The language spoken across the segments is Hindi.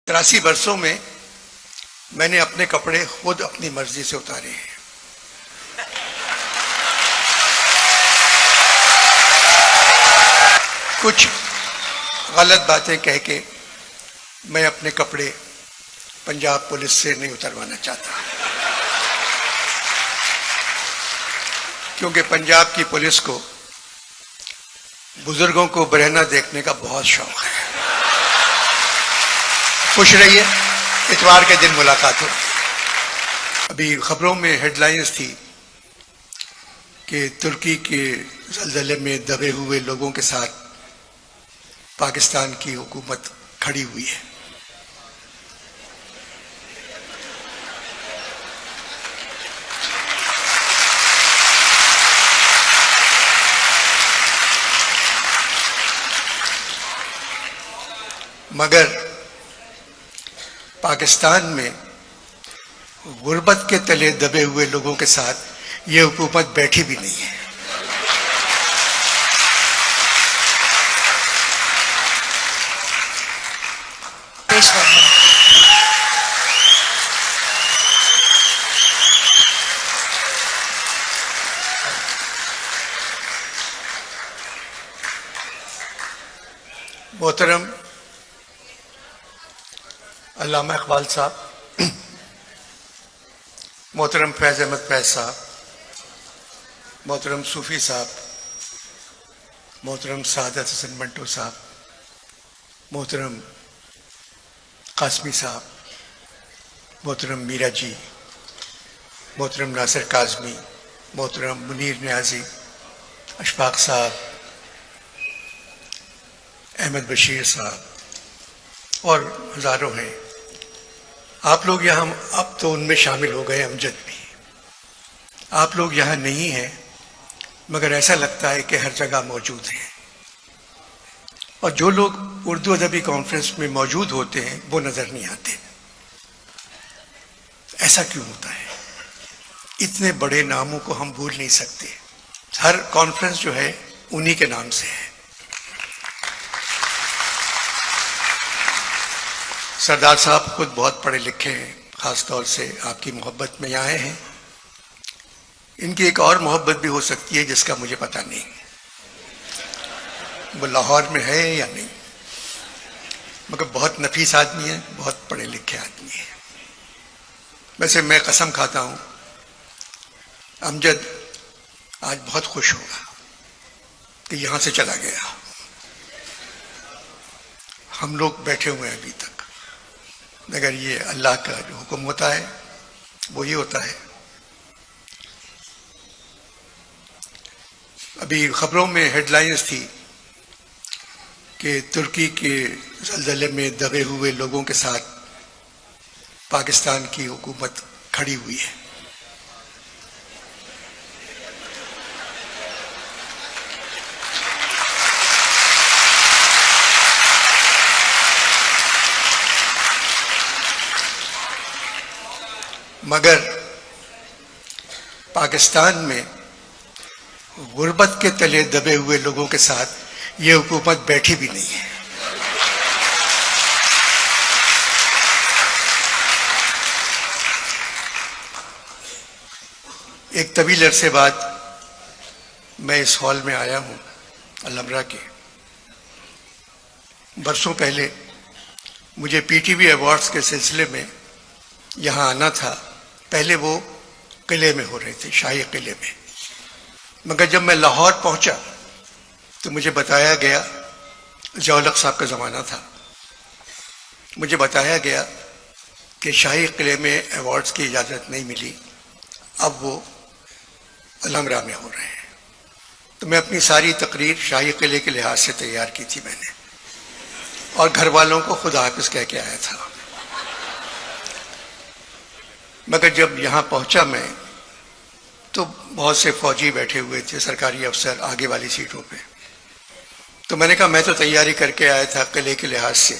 83 वर्षों में मैंने अपने कपड़े खुद अपनी मर्जी से उतारे हैं। कुछ गलत बातें कह के मैं अपने कपड़े पंजाब पुलिस से नहीं उतरवाना चाहता, क्योंकि पंजाब की पुलिस को बुजुर्गों को बरहना देखने का बहुत शौक है। खुश रहिए, इतवार के दिन मुलाकात हो। अभी खबरों में हेडलाइंस थी कि तुर्की के ज़लज़ले में दबे हुए लोगों के साथ पाकिस्तान की हुकूमत खड़ी हुई है। मगर पाकिस्तान में गुर्बत के तले दबे हुए लोगों के साथ ये हुकूमत बैठी भी नहीं है। मोहतरम अल्लामा इकबाल साहब, मोहतरम फैज़ अहमद फैज़ साहब, मोहतरम सूफ़ी साहब, मोहतरम सादत हसन मंटो साहब, मोहतरम कासमी साहब, मोहतरम मीरा जी, मोहतरम नासिर काज़मी, मोहतरम मुनीर न्याजी, अशफाक साहब, अहमद बशीर साहब और हज़ारों हैं। आप लोग यहाँ, अब तो उनमें शामिल हो गए अमजद भी। आप लोग यहाँ नहीं हैं, मगर ऐसा लगता है कि हर जगह मौजूद हैं। और जो लोग उर्दू अदबी कॉन्फ्रेंस में मौजूद होते हैं वो नज़र नहीं आते। ऐसा क्यों होता है? इतने बड़े नामों को हम भूल नहीं सकते। हर कॉन्फ्रेंस जो है उन्हीं के नाम से है। सरदार साहब खुद बहुत पढ़े लिखे हैं, ख़ास तौर से आपकी मोहब्बत में आए हैं। इनकी एक और मोहब्बत भी हो सकती है जिसका मुझे पता नहीं, वो लाहौर में है या नहीं, मगर बहुत नफीस आदमी है, बहुत पढ़े लिखे आदमी है। वैसे मैं कसम खाता हूँ अमजद आज बहुत खुश होगा कि यहाँ से चला गया। हम लोग बैठे हुए हैं अभी तक, मगर ये अल्लाह का जो हुक्म होता है वो ही होता है। अभी खबरों में हेडलाइंस थी कि तुर्की के ज़लज़ले में दबे हुए लोगों के साथ पाकिस्तान की हुकूमत खड़ी हुई है। मगर पाकिस्तान में गुर्बत के तले दबे हुए लोगों के साथ ये हुकूमत बैठी भी नहीं है। एक तवील अरसे बाद मैं इस हॉल में आया हूं अलमरा के। बरसों पहले मुझे पीटीवी अवार्ड्स के सिलसिले में यहाँ आना था। पहले वो किले में हो रहे थे, शाही किले में। मगर जब मैं लाहौर पहुंचा तो मुझे बताया गया, ज़ौलक साहब का ज़माना था, मुझे बताया गया कि शाही किले में अवार्ड्स की इजाज़त नहीं मिली, अब वो अलमरा में हो रहे हैं। तो मैं अपनी सारी तकरीर शाही किले के लिहाज से तैयार की थी मैंने, और घर वालों को खुदा हाफिज़ कह के आया था। मगर जब यहाँ पहुँचा मैं तो बहुत से फौजी बैठे हुए थे, सरकारी अफसर आगे वाली सीटों पे। तो मैंने कहा मैं तो तैयारी करके आया था किले के लिहाज से,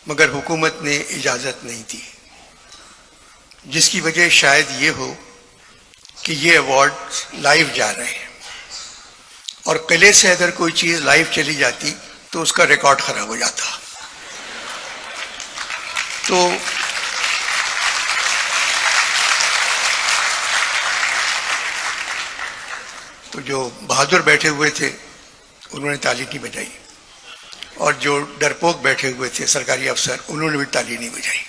मगर हुकूमत ने इजाज़त नहीं दी, जिसकी वजह शायद ये हो कि ये अवार्ड लाइव जा रहे हैं, और किले से अगर कोई चीज़ लाइव चली जाती तो उसका रिकॉर्ड खराब हो जाता। तो जो बहादुर बैठे हुए थे उन्होंने ताली नहीं बजाई, और जो डरपोक बैठे हुए थे सरकारी अफसर उन्होंने भी ताली नहीं बजाई,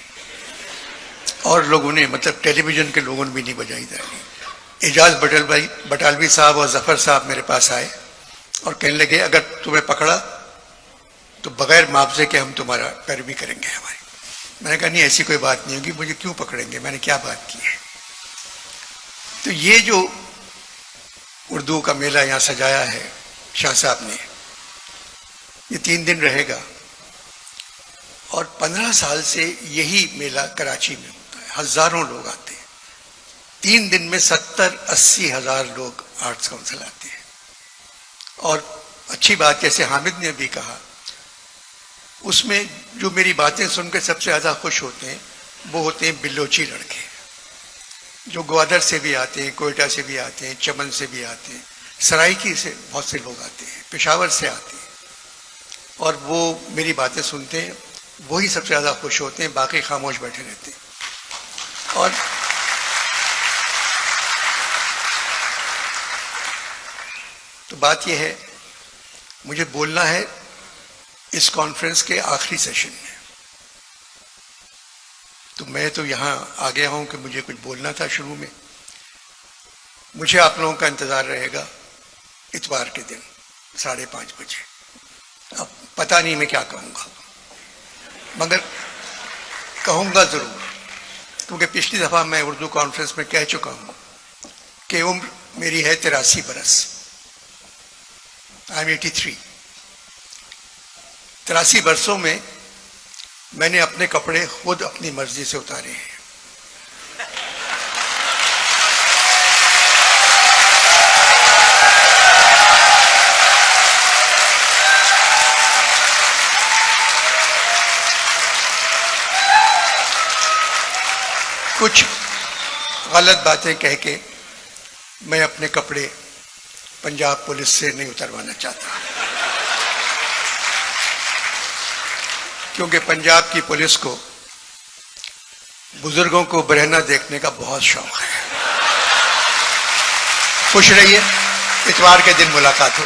और लोगों ने मतलब टेलीविजन के लोगों ने भी नहीं बजाई ताली। एजाज बटालवी साहब और जफर साहब मेरे पास आए और कहने लगे अगर तुम्हें पकड़ा तो बगैर मुआवजे के हम तुम्हारा पैरवी करेंगे हमारी। मैंने कहा नहीं ऐसी कोई बात नहीं होगी, मुझे क्यों पकड़ेंगे, मैंने क्या बात की है। तो ये जो उर्दू का मेला यहाँ सजाया है शाह साहब ने, ये 3 दिन रहेगा, और 15 साल से यही मेला कराची में होता है, हजारों लोग आते हैं। 3 दिन में 70-80 हजार लोग आर्ट्स काउंसिल आते हैं। और अच्छी बात जैसे हामिद ने भी कहा, उसमें जो मेरी बातें सुनकर सबसे ज्यादा खुश होते हैं वो होते हैं बिलोची लड़के, जो ग्वादर से भी आते हैं, कोयटा से भी आते हैं, चमन से भी आते हैं, सराइकी से बहुत से लोग आते हैं, पेशावर से आते हैं, और वो मेरी बातें सुनते हैं, वही सबसे ज़्यादा खुश होते हैं, बाकी खामोश बैठे रहते हैं। और तो बात यह है, मुझे बोलना है इस कॉन्फ्रेंस के आखिरी सेशन में, तो मैं तो यहाँ आ गया हूँ कि मुझे कुछ बोलना था शुरू में। मुझे आप लोगों का इंतज़ार रहेगा इतवार के दिन 5:30 बजे। अब पता नहीं मैं क्या कहूँगा, मगर कहूँगा ज़रूर, क्योंकि पिछली दफ़ा मैं उर्दू कॉन्फ्रेंस में कह चुका हूँ कि उम्र मेरी है 83 बरस, आई एम 83। 83 बरसों में मैंने अपने कपड़े खुद अपनी मर्जी से उतारे हैं। कुछ गलत बातें कह के मैं अपने कपड़े पंजाब पुलिस से नहीं उतरवाना चाहता, क्योंकि पंजाब की पुलिस को बुजुर्गों को बरहना देखने का बहुत शौक है। खुश रहिए, इतवार के दिन मुलाकात हो।